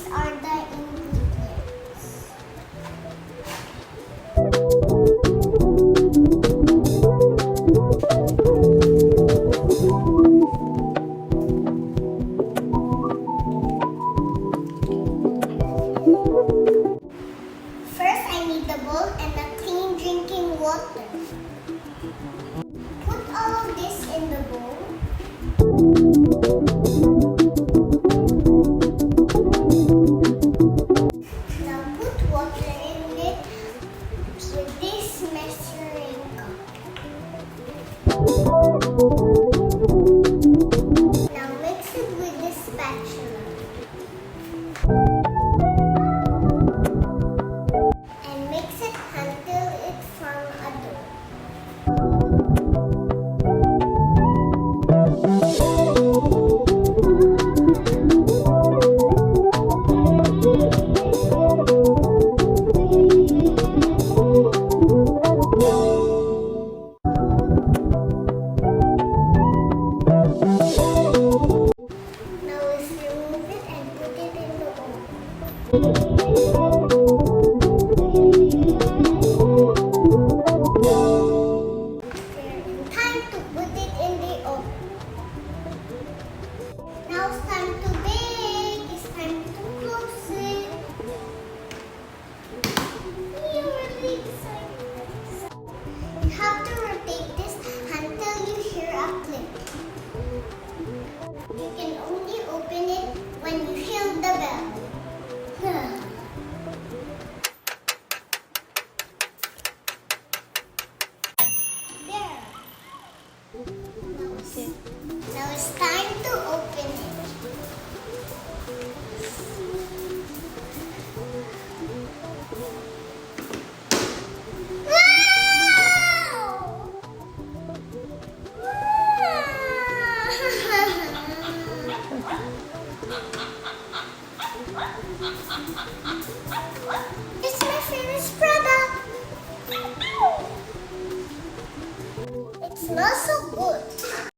these are the ingredients. First, I need the bowl and a clean drinking water. Put all of this in the bowl. Now put water in it with this measuring cup. Now mix it with the spatula. And mix it until it forms a dough. Now let's remove it and put it in the oven. Time to put it in the oven. Now it's time to bake. It's time to close it. You're really excited. You have to rotate this until you hear a click. You can only open it when you hear the bell. There. Now it's time to open it. Wow! It's my favorite product. It smells so good.